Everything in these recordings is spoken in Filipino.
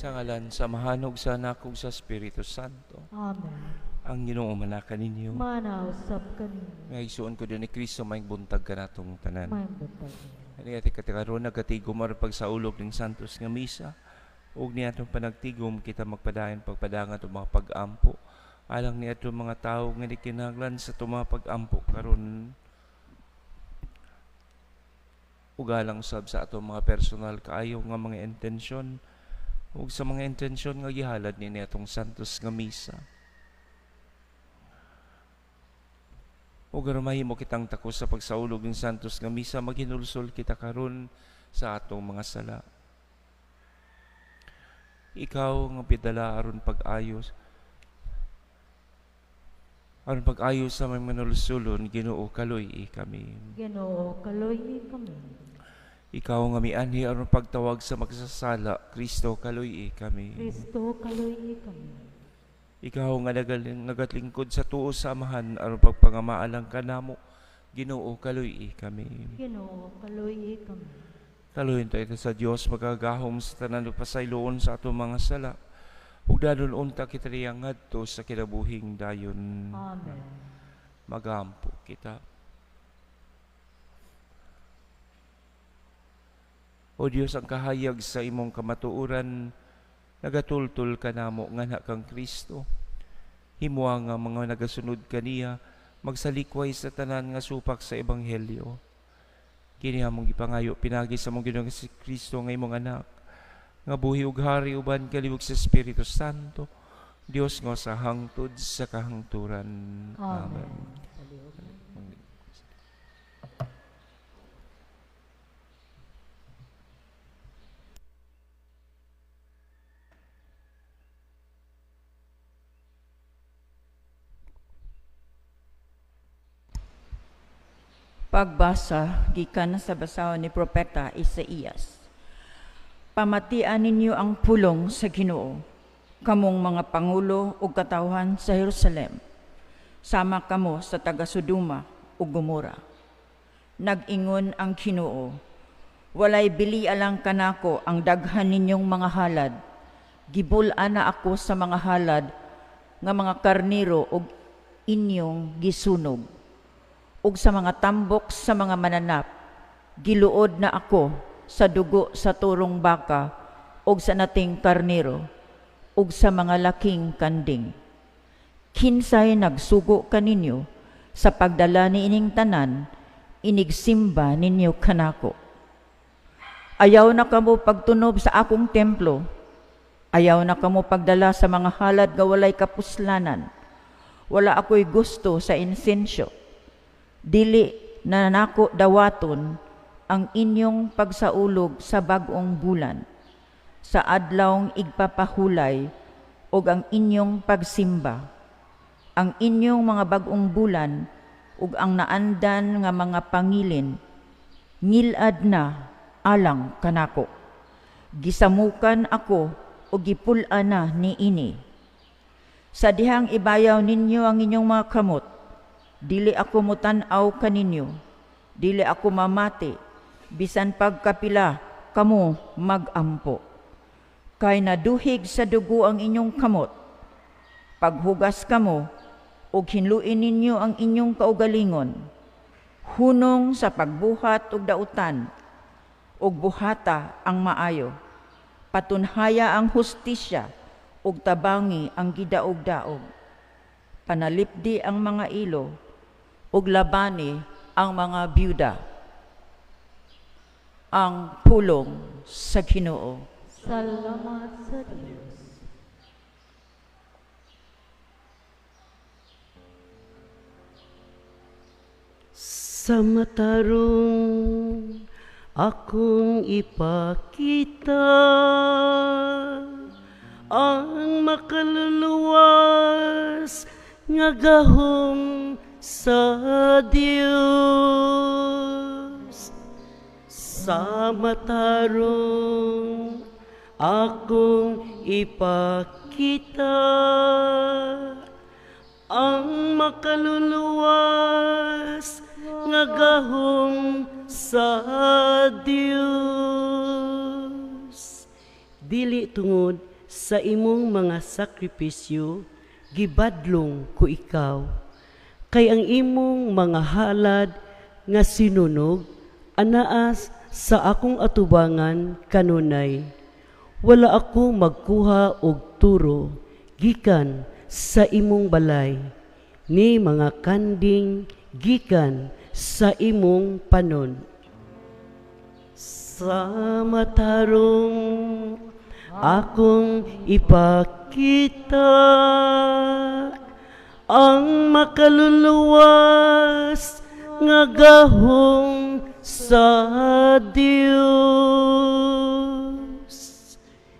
Sa ngalan, sa mahanog sa anak ug sa Espiritu Santo. Amen. Ang Ginoo manaka ninyo. Manausap kaninyo. Nga igsuon ko din ni Kristo may buntag ka natong tanan. May butag. Ani ati katikaron nagatigom ar pagsaulog ning santos nga misa. Ug niadtong panagtigom kita magpadayon pagpadangat og mga pag-ampo. Alang niadtong mga tawo nga kinahanglan sa mga pag-ampo karon ugalang sab sa ato mga personal kaayo nga mga intensyon ug sa mga intensyon nga gihalad ni atong santos nga misa. Ug aron mahimo kitang takos sa pagsaulog ng santos nga misa, maghinulsol kita karon sa atong mga sala. Ikaw nga pidala aron pag-ayos sa may manulsulon, Ginoo kaluy kami. Ginoo kaloy kami. Ikaw nga mianhi aron pagtawag sa magsasala, Kristo kaluy kami. Kristo kaloy kami. Ikaw nga nagatlingkod sa tuo sa amahan aron pagpangamaalang kanamo, Ginoo kaluy kami. Ginoo kaloy kami. Kaluyin tayo sa Dios magagahom sa tanan ug pasayloon sa atong mga sala. Ug dadon unta kita riyang ngadto sa kinabuhing dayon. Amen. Magampo kita. O Dios, ang kahayag sa imong kamatuoran, nagatultul ka namo nga kang Kristo. Himua nga mga nagasunod kaniya, magsalikway sa tanan nga supak sa Ebanghelyo. Kini among ipangayo pinagi sa mong Ginoong si Kristo nga imong anak, nga buhi ug hari uban kalibog sa Espiritu Santo, Dios nga sa hangtod sa kahangturan. Amen. Pagbasa gikan sa basahon ni Propeta Isaías. Pamatian ninyo ang pulong sa Ginoo, kamong mga pangulo ug katawhan sa Jerusalem. Sama kamo sa taga Sodoma ug Gomora. Nag-ingon ang Ginoo, walay bili alang kanako ang daghan ninyong mga halad. Gibul-an na ako sa mga halad nga mga karniro ug inyong gisunog. Ug sa mga tambok sa mga mananap, giluod na ako sa dugo sa turong baka ug sa nating karnero ug sa mga laking kanding. Kinsay nagsugo kaninyo sa pagdala ni ining tanan, inigsimba ninyo kanako. Ayaw na kamo pagtunob sa akong templo, ayaw na kamo pagdala sa mga halad nga walay kapuslanan. Wala ako'y gusto sa insensyo. Dili na nako dawaton ang inyong pagsaulog sa bag-ong bulan, sa adlawng igpapahulay o ang inyong pagsimba, ang inyong mga bag-ong bulan ug ang naandan nga mga pangilin, ngilad na alang kanako. Gisamukan ako o gipul-an na ni ini. Sa dihang ibayaw ninyo ang inyong mga kamot, dili ako mutan-aw kaninyo, dili ako mamati, bisan pagkapila kamo magampo. Kay naduhig sa dugo ang inyong kamot, paghugas kamo, ug hinluin ninyo ang inyong kaugalingon, hunong sa pagbuhat ug dautan, ug buhata ang maayo, patunhaya ang hustisya, ug tabangi ang gidaog-daog, panalipdi ang mga ilo, ug labani ang mga byuda. Ang pulong sa Ginoo. Salamat sa Diyos. Sa matarong akong ipakita ang makaluluwas nga gahom sa Dios. Sa matarong akong ipakita ang makaluluwas nga gahom sa Dios. Dili tungod sa imong mga sakripisyo, gibadlong ko ikaw. Kay ang imong mga halad nga sinunog, anaas sa akong atubangan kanunay. Wala ako magkuha og turo, gikan sa imong balay, ni mga kanding gikan sa imong panon. Sa matarong akong ipakita ang makaluluwas nga gahong sa Dios.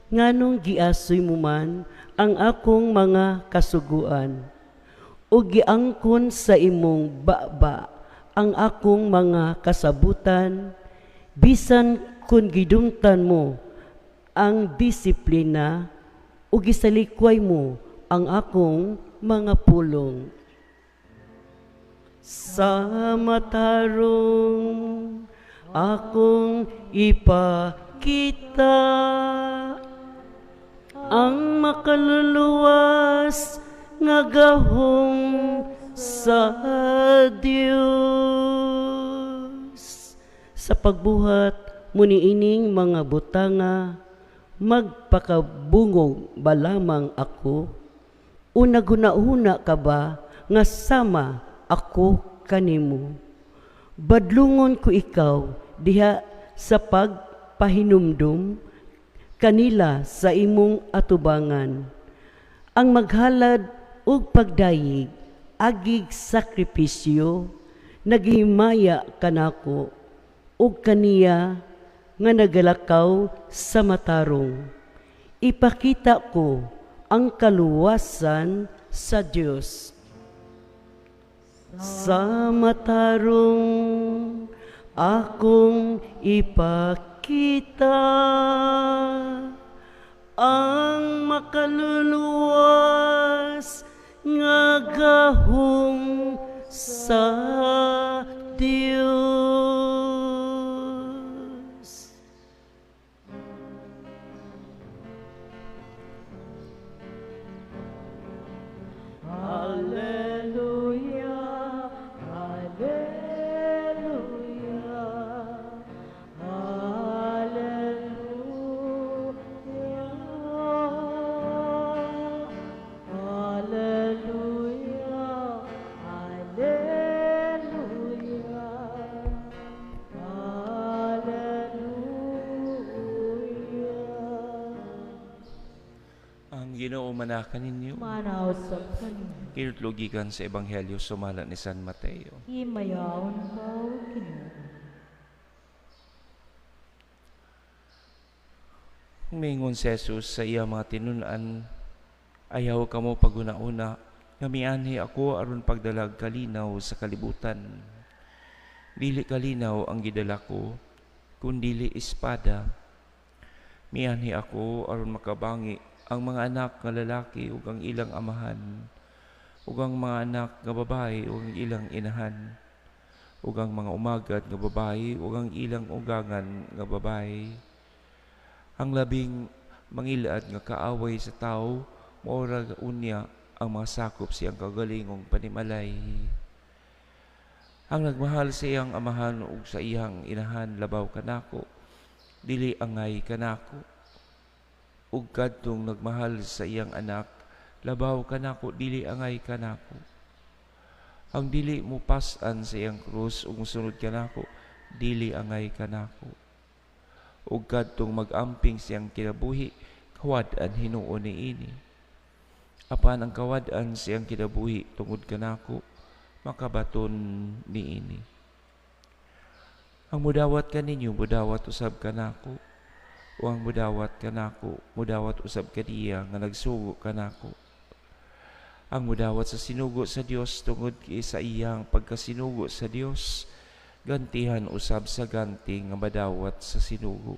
Nganong giasoy mo man ang akong mga kasuguan, o giangkon sa imong baba ang akong mga kasabutan, bisan kun gidumtan mo ang disiplina o gisalikway mo ang akong mga pulong. Sa matarong akong ipakita ang makaluluwas nga gahong sa Dios. Sa pagbuhat mo niining mga butanga, magpakabungog ba lamang ako? O naguna-una ka ba nga sama ako kanimo? Badlungon ko ikaw diha sa pagpahinumdum kanila sa imong atubangan. Ang maghalad ug pagdayig agig sakripisyo, naghimaya kanako ug kaniya nga nagalakaw sa matarong. Ipakita ko ang kaluwasan sa Dios. Sa matarong akong ipakita ang makaluluwas nga gahong sa Dios. Hallelujah, hallelujah, hallelujah, hallelujah, hallelujah. Ang Ginoo manakan ninyo. Manausap kami. Kinutlugikan sa Ebanghelyo sumala ni San Mateo. Himayaon ka, Ginoo. Mingon si Jesus sa iya mga tinunan, ayaw ka mo paguna-una, ngamianhi ako aron pagdalag kalinaw sa kalibutan. Dili kalinaw ang gidala ko, kundili espada. Mianhi ako aron makabangi ang mga anak nga lalaki ug ang ilang amahan, ug ang mga anak nga babae ug ang ilang inahan, ug ang mga umagad nga babae ug ang ilang ugangan nga babae. Ang labing mangilaad nga kaaway sa tao, maura unya ang mga sakop siyang kagalingong panimalay. Ang nagmahal sa iyang amahan ug sa iyang inahan labaw kanako, dili angay kanako. Ug kadtong nagmahal sa iyang anak, labaw kanako dili angay kanako. Ang dili mo pas-an sa iyang krus ug mosunod kanako, dili angay kanako. Ug kadtong mag-amping siyang kinabuhi, kawad-an hinuon niini. Apan ang kawad-an siyang kinabuhi tungod kanako, makabaton niini. Ang mudawat kaninyo, mudawat usab kanako. O ang mudawat kanako, mudawat usab kaniya nga nagsugo kanako. Ang mudawat sa sinugo sa Dios tungod kay sa iyang pagkasinugo sa Dios, gantihan usab sa ganti nga madawat sa sinugo.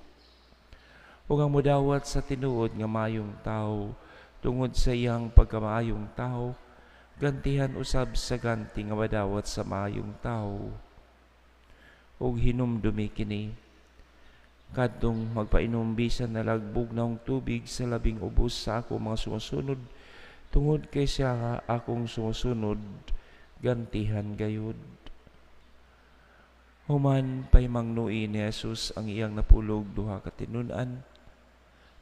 O ang mudawat sa tinuod nga mayong tao tungod sa iyang pagkamaayong tao, gantihan usab sa ganti nga madawat sa mayong tao. O hinumdumi kini, kadtong magpainom bisan nalagbog na tubig sa labing ubos sa ako mga sumusunod, tungod kay siya nga akong sumusunod, gantihan gayud. Human pay mangnuwi ni Jesus ang iyang napulog duha ka tinun-an,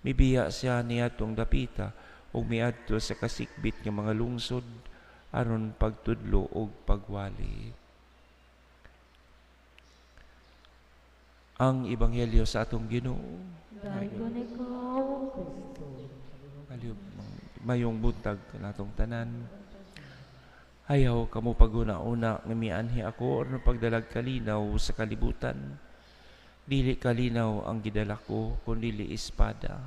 mibiya siya niadtong dapita ug miadto sa kasikbit nga mga lungsod aron pagtudlo ug pagwali. Ang ebanghelyo sa atong Ginoo. Dayon ikaw, Kristo. Aliw, mayong buntag kanatong tanan. Ayaw kamo paguna-una nga mianhi ako aron pagdalag kalinaw sa kalibutan. Dili kalinaw ang gidala ko kundi espada.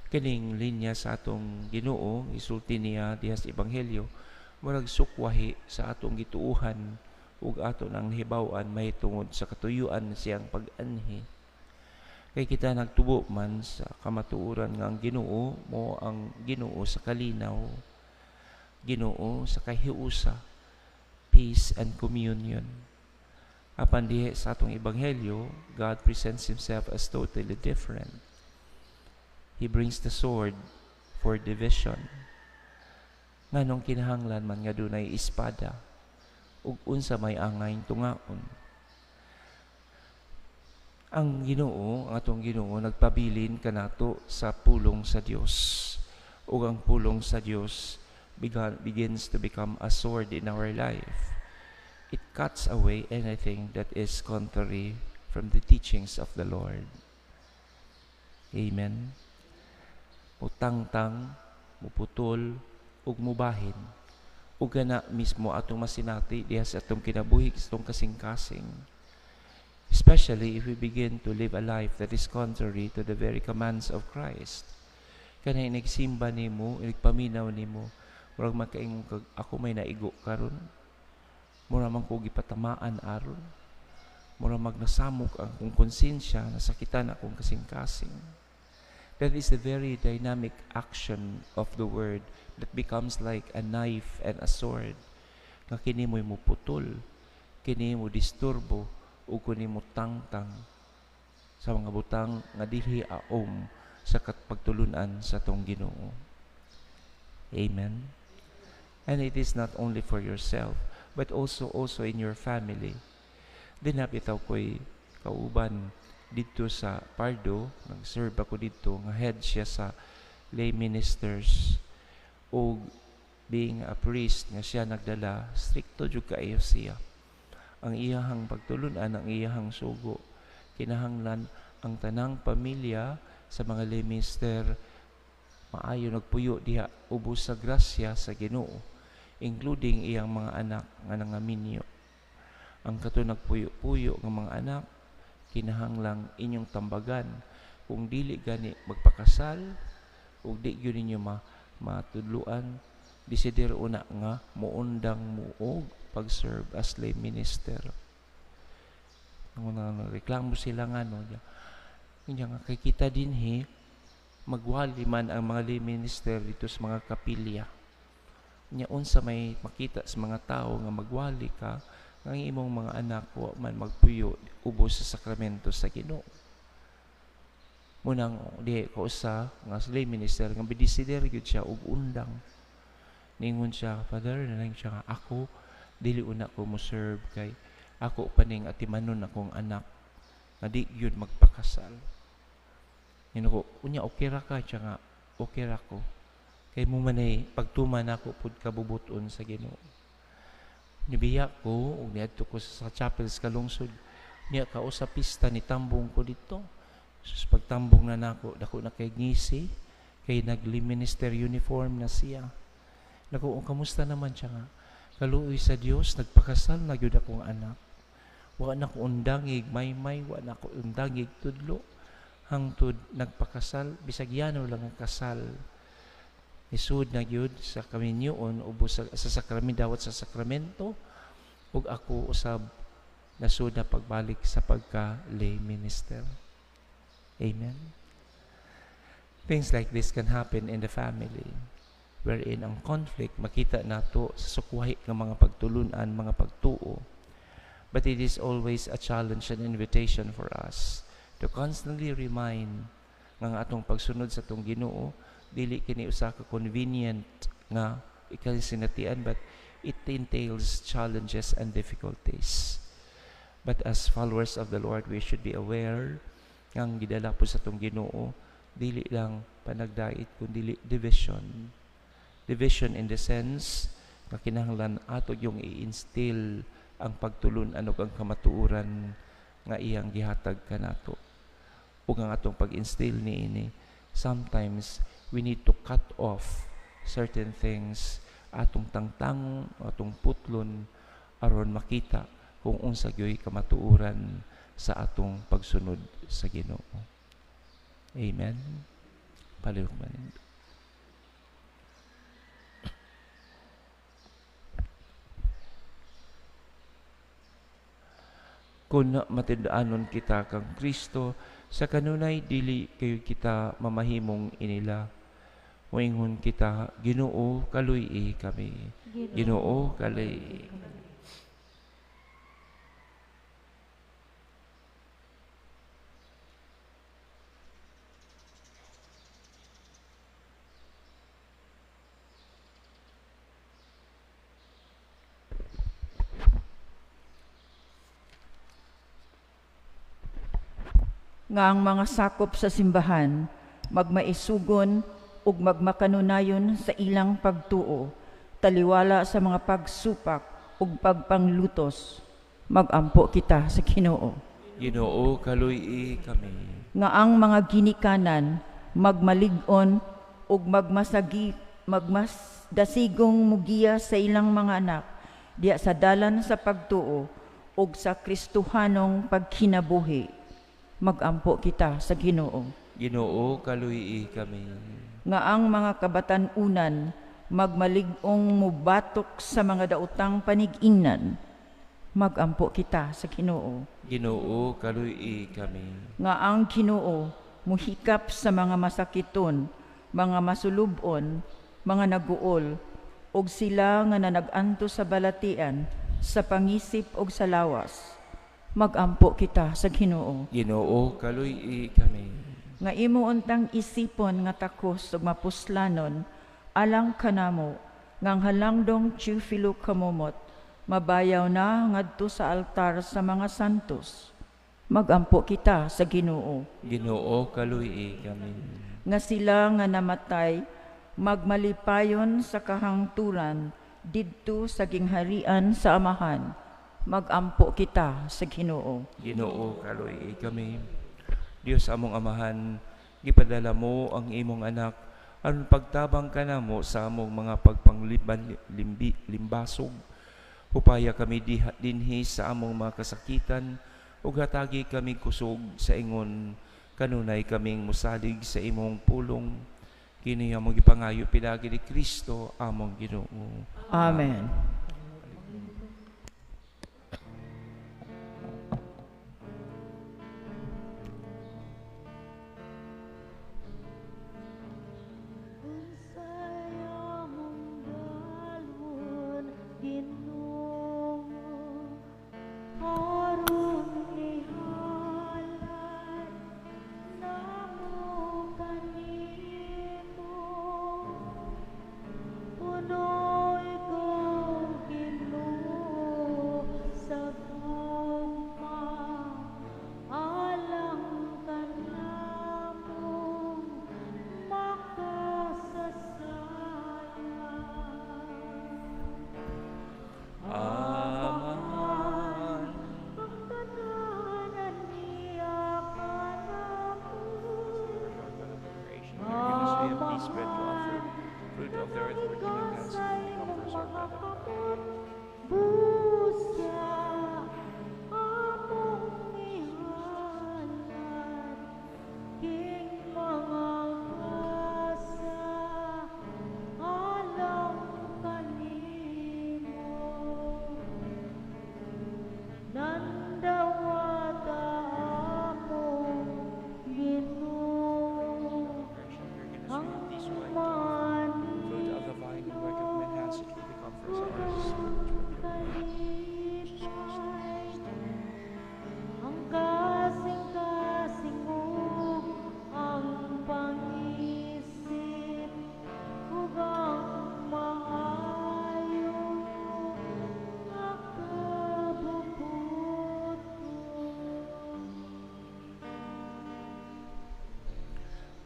Kining linya sa atong Ginoo isulti niya diha sa ebanghelyo murag sukwahi sa atong gituuhan ug ato nang hibaw-an mahitungod sa katuyuan siyang pag-anhi. Kay kita nagtubo man sa kamatuoran nga ang Ginoo mo ang Ginoo sa kalinaw, Ginoo sa kahiusa, peace and communion. Apan dihe sa atong ebanghelyo, God presents Himself as totally different. He brings the sword for division. Nganong kinahanglan man nga dunay espada ug unsa may angay tungaon. Ang Ginoo, ang atong Ginoo nagpabilin kanato sa pulong sa Dios. Ug ang pulong sa Dios begins to become a sword in our life. It cuts away anything that is contrary from the teachings of the Lord. Amen. Mutangtang, muputol, ug mubahin. Ug gana mismo atong masinati diha sa atong kinabuhi sa atong kasing-kasing. Especially if we begin to live a life that is contrary to the very commands of Christ. Kanay nagsimba nimo, nagpaminaw nimo, murag makaingon kag ako may naigo karon. Mura man ko gipatamaan aron. Mura magnasamok ang kong konsensya, nasakitan akong kasing-kasing. That is the very dynamic action of the word that becomes like a knife and a sword. Nga kini mo'y muputol, kini mo disturbo, o kini mo tangtang sa mga butang nga dili aom sa pagtulunan sa tong Ginoo. Amen. And it is not only for yourself, but also in your family. Dinapitaw ko'y kauban dito sa Pardo, nag-serve ako dito, nga head siya sa lay ministers, o being a priest nga siya nagdala, stricto jud kaayo siya. Ang iyahang pagtulunan, ang iyahang sugo, kinahanglan ang tanang pamilya sa mga lay minister maayo nagpuyo diha ubos sa grasya sa Ginoo, including iyang mga anak nga nangaminyo. Ang kato nagpuyo-puyo ng mga anak, kinahanglang inyong tambagan kung dili gani magpakasal ug di gyud ninyo matudluan, desider una nga muundang muog pag-serve as lay minister. Ang reklamo sila nga no, nga kay kita dinhi magwali man ang mga lay minister dito sa mga kapilya. Nya unsa may makita sa mga tao nga magwali ka, ang imong mga anak wa man magpuyo ubos sa sakramento sa Ginoo. Munang di ko usa nga lay minister nga bidesider gyud siya og undang. Ningon siya, Father, nanang siya nga ako dili una ko mo serve kay ako paning atimanon akong anak nga di gyud magpakasal. Ko, unya okay ra ka siya nga okay ra ko. Kay mo manay pagtuman ako pud kabubuton sa Ginoo. Nibiya ko, ug niadto ko sa chapel sa kalungsod, niya ka sa pista ni tambong ko dito. Sus pagtambong na nako, dako na kay ngisi, kay nagli-minister uniform na siya. Nako, kamusta naman siya nga? Kaluoy sa Dios, nagpakasal na gyud akong anak. Wa na ko undangig may-may, wa na ko undangig tudlo. Hangtod nagpakasal, bisag yano lang ang kasal. Isud na gyud sa kaminyoon ubos sa sakramento dawat sa sakramento ug ako usab nasud na pagbalik sa pagka lay minister. Amen. Things like this can happen in the family wherein ang conflict makita nato sa sukwahi ng mga pagtulunan, mga pagtuo. But it is always a challenge and invitation for us to constantly remind nga ang atong pagsunod sa atong Ginoo dili kini usa ka convenient nga ikasinatian, but it entails challenges and difficulties. But as followers of the Lord, we should be aware nga ang gidala po sa atong Ginoo dili lang panagdait kundi division. Division in the sense nga kinahanglan ato yung i-instill ang pagtulon-an ug ang kamatuoran nga iyang gihatag kanato. Ug ang atong pag-instill niini, sometimes we need to cut off certain things atong tangtang, atong putlon aron makita kung unsa gyoy kamatuoran sa atong pagsunod sa Ginoo. Amen. Palihog manin. Kung matindaanon kita kang Kristo, sa kanunay dili kayo kita mamahimong inila. Moingon kita, Ginoo kaluy kami. Ginoo kaluy. Nga ang mga sakop sa simbahan magmaisugon ug magmakanunayon sa ilang pagtuo, taliwala sa mga pagsupak ug pagpanglutos. Magampo kita sa Ginoo. Ginoo kaluy kami. Nga ang mga ginikanan magmalig-on ug magmasdasigong mugiya sa ilang mga anak diya sa dalan sa pagtuo ug sa Kristohanong pagkinabuhi. Magampo kita sa Ginoo. Ginoo kaluy kami. Nga ang mga kabatan-unan magmalig-ong mubatok sa mga daotang panigingnan. Magampo kita sa Ginoo. Ginoo kaluy kami. Nga ang Ginoo muhikap sa mga masakiton, mga masulubon, mga naguol, ug sila nga nanag-anto sa balatian, sa pangisip ug sa lawas. Magampo kita sa Ginoo. Ginoo kaluy kami. Nga imo untang isipon nga takos ug mapuslanon alang kanamo ngang halangdong Teofilo kamumot mabayaw na ngadto sa altar sa mga santos. Magampo kita sa Ginoo. Ginoo kaluy kami. Nga sila nga namatay magmalipayon sa kahangturan didto sa gingharian sa Amahan. Magampo kita sa Ginoo. Ginoo kaluy kami. Dios among Amahan, gipadala mo ang imong anak aron pagtabang kanamo sa among mga pagpanglimbasog. Upaya kami dinhi sa among mga kasakitan ug hatagi kami kusog sa ingon kanunay kaming musalig sa imong pulong. Kini among gipangayo pinagi ni Kristo among Ginoo. Amen.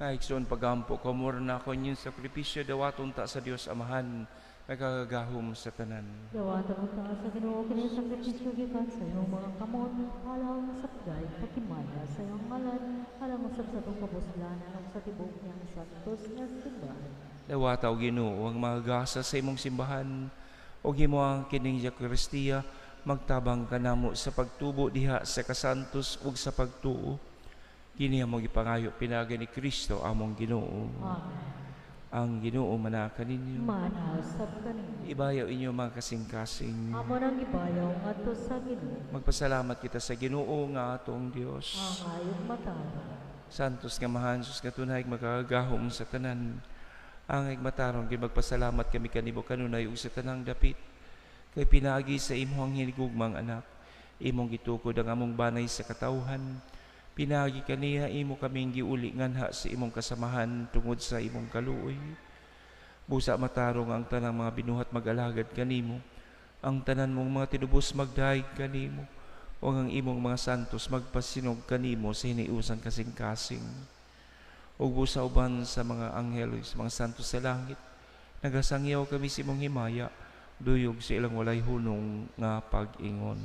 Naikson pagampo ko mura na ako inyong sakripisyo dawaton ta sa Dios Amahan nagagahom sa tanan. Dawata mo ta sa Ginoo kini sakripisyo gikan sa iyong mga kamot, alang sa pagay, pagkimaya sa iyong ngalan, alang sa satong kabuslan, alang sa tibok niyang santos nga simbahan. Dawata o Ginoo ang magasa sa imong simbahan o himo ang kining Eucharistia magtabang kanamo sa pagtubo diha sa kasantos ug sa pagtuo. Kini among ipangayo pinagi ni Kristo among Ginoo. Amen. Ang Ginoo manaka ninyo. Manasab kaninyo. Ibayaw inyo mga kasing-kasing. Amo nang ibayaw ngadto sa Ginoo. Magpasalamat kita sa Ginoo nga atong Dios. Ang ayong matalo. Santos nga mahansos nga tunay magagahom sa tanan. Ang igmatarong gid magpasalamat kami kanimo kanunay ug sa tanang dapit. Kay pinagi sa imong hinigugmang anak, imong gitukod ang among banay sa katawhan. Pinagi kaniya imo kaming giuli nganha sa imong kasamahan tungod sa imong kaluoy. Busa matarong ang tanang mga binuhat mag-alagad kanimo, ang tanan mong mga tinubos magdaig kanimo, o ang imong mga santos magpasinog kanimo sa hiniusang kasing-kasing. O busa uban sa mga anghel, sa mga santos sa langit, nagasangyaw kami sa imong himaya, duyog sa ilang walay hunong nga pag-ingon.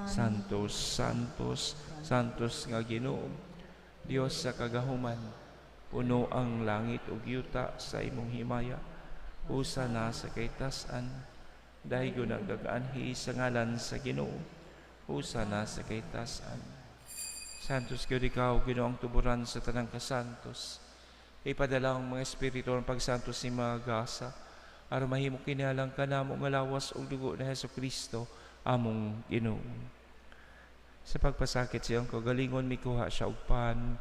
Santos, Santos, Santos nga Ginoo, Dios sa kagahuman, puno ang langit ug yuta sa imong himaya, usa na sa kaytas-an, daygo nagdaganhi sa ngalan sa Ginoo, usa na sa kaytas-an. Santos gyud ikaw, Ginoo ang tuburan sa tanang kasantos. Ipadala ang mga espiritu ng pagsantos ni mga gasa, aron mahimo kinalang kanamo nga lawas og dugo ni Hesukristo among Ginoo. Sa pagpasakit siyang kagalingon mikuha siya og pan,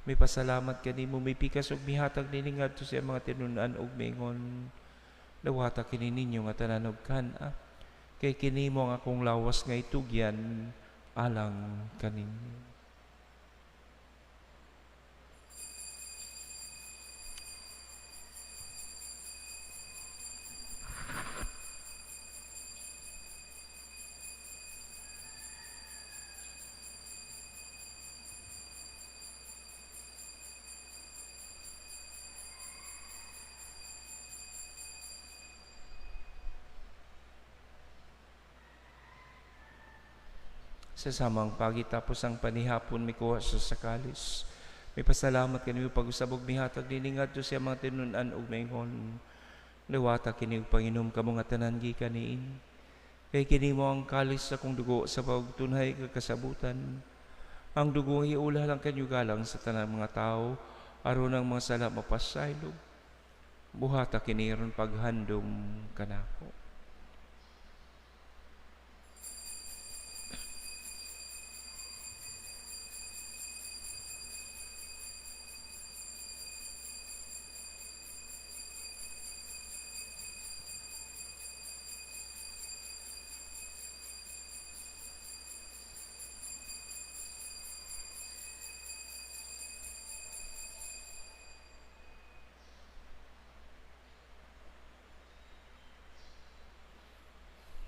may pasalamat kanimo, may pikas og mihatag nini ngadto sa mga tinun-an og mingon. Dawata kini ninyo nga tanan og kana, kay kini mo ang akong lawas nga itugyan alang kaninyo. Sa samang pagitapos ang panihapon may kuha sa sakalis. May pasalamat kanimo pag-usabog mihatag dini ngadto sa mga tinun-an ug maingon. Liwata kini og Panginom kamo nga tanan gikan niin. Kay kini mo ang kalis sa kong dugo sa pagtunhay kakasabutan. Ang dugo nga iula lang kanyo galang sa tanan mga tao aron ang mga sala mapasaylo. Buhata kini ron paghandom kanako.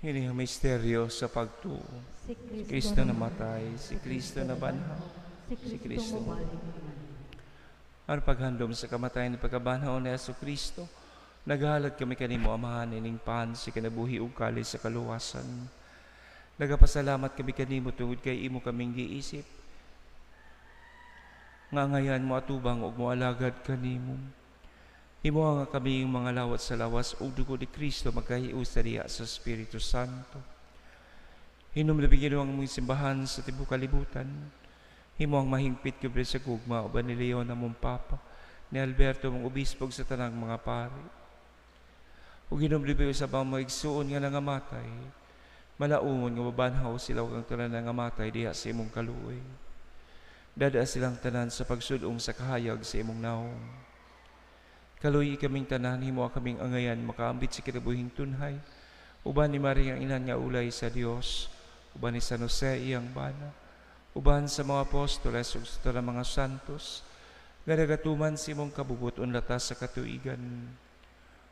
Ini ang misteryo sa pagtuo. Si Si Kristo namatay, si Kristo nabanhaw, si Kristo ang paghandom sa kamatayan ng pagkabanhaw ni Jesucristo. Naghalad kami kanimo amahan ining pan si kinabuhi ug kalis sa kaluwasan. Nagapasalamat kami kanimo tungod kay imo kaming giisip. Nga ngayan mo atubang ug moalagad kanimo. Imo nga kami yung mga lawat sa lawas ug dugo ni Kristo magkahius diha sa Espiritu Santo. Hinumlabigin ang mong simbahan sa tibuok kalibutan. Himo ang mahingpit kubre sa gugma uban ni Leon na mong Papa, ni Alberto mong obispog sa tanang mga pari. Ug hinumlabigin sa mga igsuon nga nangamatay, malaungon nga mabanhaw sila ug ang tanan nangamatay diha sa imong kaluoy. Dada silang tanan sa pagsudong sa kahayag sa imong naong. Kaluy kaming tanan, himo kaming angayan, makaambit sa kinabuhing tunhay. Uban ni Maria ang inan nga ulay sa Dios, uban ni San Jose iyang bana, uban sa mga apostoles ug sa mga santos, nga nagatuman sa imong kabubuton latas sa katuigan.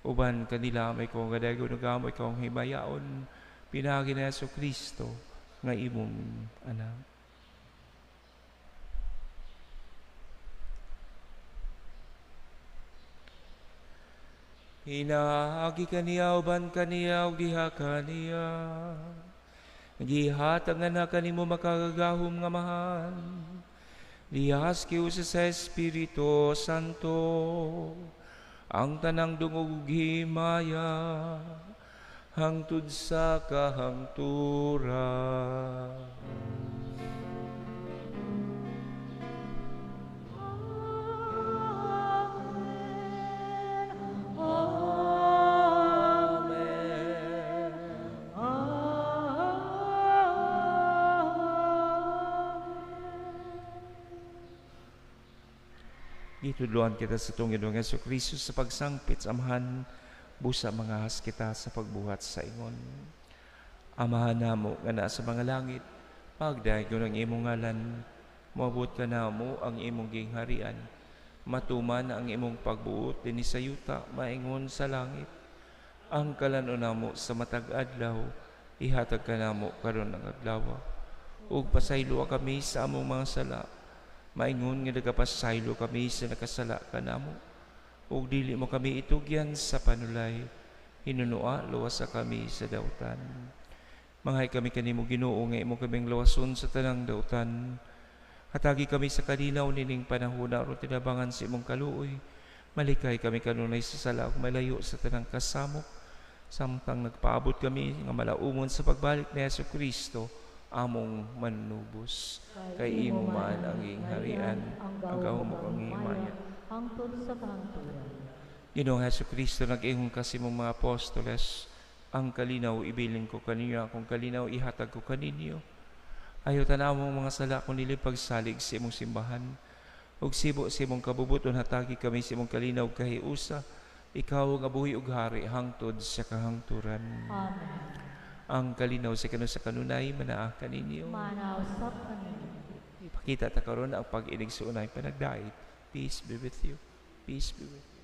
Uban kanila may kong gadago nagamoy kong himayaon, pinagi na Jesucristo nga imong anak. Hinaagi kaniya, uban kaniya, ug diha kaniya. Nagihatag nga na kanimo makagagahom nga mahal. Lihas kiyo sa Espiritu Santo, ang tanang dungog himaya, hangtod sa kahangturan. Gitudloan kita sa itong Ginoong Jesucristo sa pagsangpit sa amahan, busa mga has kita sa pagbuhat sa ingon. Amahan namo nga naa sa mga langit, pagdaig ko ng imong ngalan, moabot ka namo ang imong gingharian, matuman ang imong pagbuot dinhi sa yuta, maingon sa langit. Ang kalanon namo sa matag adlaw, ihatag ka namo karon ng adlaw. Ug pasaylo kami sa among mga sala, maingon nga nagapasaylo kami sa nakasala ka namo. Ug dili mo kami itugyan sa panulay, hinunua luwas sa kami sa dautan. Manghay kami kanimo Ginoo nga imo kaming luwason sa tanang dautan. Hatagi kami sa kalinaw nining panahon aron tinabangan sa imong kaluoy. Malikay kami kanunay sa sala ug malayo sa tanang kasamok. Samtang nagpaabot kami nga malaumon sa pagbalik ni Jesucristo, among manubos. Kay imo man ang gingharian, ang gahumok ang himaya, hangtod sa kahangturan. Ginoong Jesucristo, nag-ingon kasi mong mga apostoles, ang kalinaw ibilin ko kaninyo, akong kalinaw ihatag ko kaninyo. Ayaw tanawang mga sala kung nilipag salig sa imong simbahan. Ug sibo sa imong kabubuton, hatagi kami sa imong kalinaw kahiusa. Ikaw nga buhi ug hari, hangtod sa kahangturan. Amen. Ang kalinaw sa kanunay, manaah kaninyo. Manaw sa kanino. Ipakita ta karon ang pag-inig sa unay panagdait. Peace be with you. Peace be with you.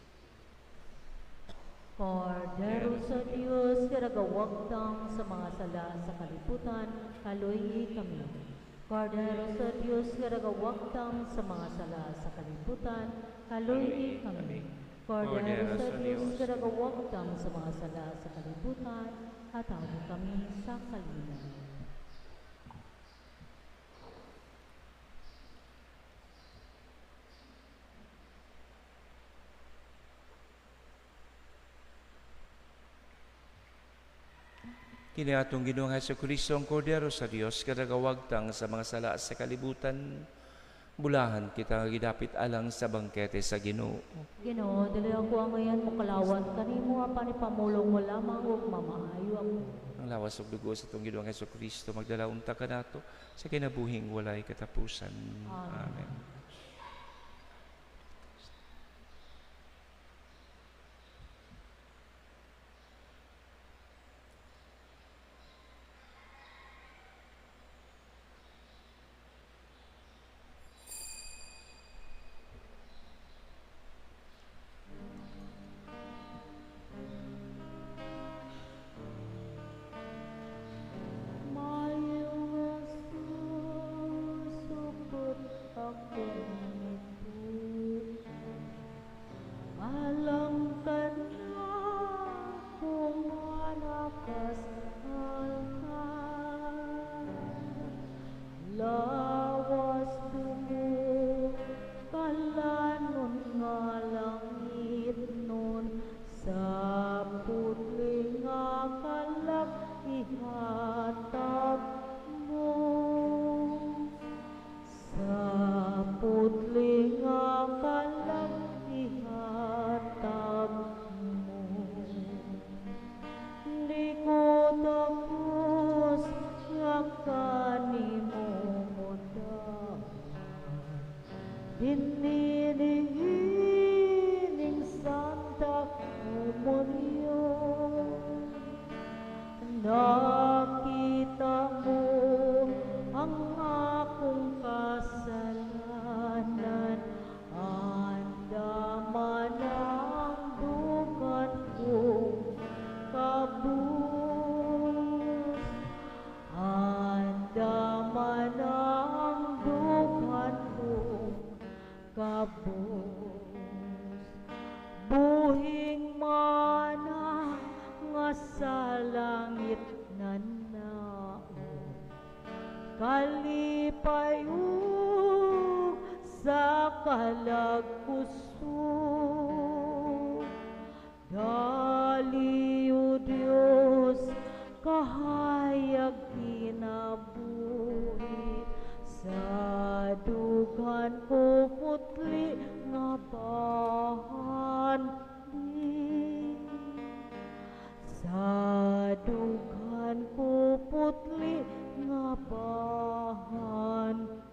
Kordero sa Diyos, karagawagtang sa mga sala sa kalibutan, kaluhi kami. Kordero sa Diyos, karagawagtang sa mga sala sa kalibutan, kaluhi kami. Kordero sa Diyos, karagawagtang sa mga sala sa kalibutan, hatawid kami sa kalinaw. Kiniatong Ginoong Jesucristo ang Kordero sa Dios, karagawagtang sa mga sala sa kalibutan, bulahan kita gidapit alang sa bangkete sa Ginoo. Ginoo, dili ako ang ngayon mo kalawat kanimo apan ipamulong mo lamang ug mamaayo ako. Ang lawas ug dugo sa itong Ginoong Jesucristo, magdala unta kanato sa kinabuhing walay katapusan. Amen. Mayong Yesus, supot ako kalipayong sa kalagpuso. Dali o Diyos, kahayag kinabuhi, sa dugan ko putli nga bahandi. Sa dugan ko putli nga bahandi.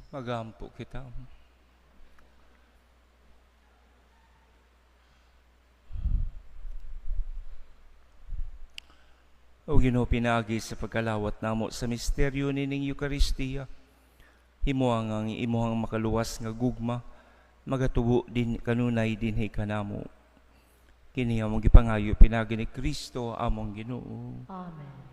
Magampo kita. O Ginoo, pinaagi sa pagkalawat namo sa misteryo nining Eukaristiya, himuang ang imuhang makaluwas nga gugma, magatubo din kanunay dinhi kanamo. Kini among gipangayo pinaagi ni Kristo among Ginoo. Amen.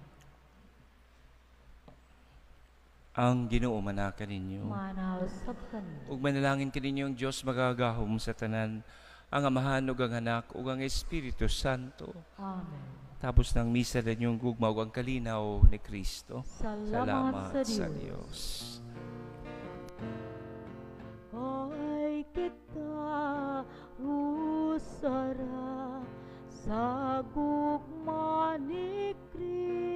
Ang Ginoo manaka ninyo. Manausap kanino. Ug manalangin kaninyo ang Dios magagahom sa tanan, ang Amahan ug ang Anak ug ang Espiritu Santo. Amen. Tapos ng misa na niyong gugma ug ang kalinaw ni Kristo. Salamat sa Diyos. Kay kita usara sa gugma ni Kristo.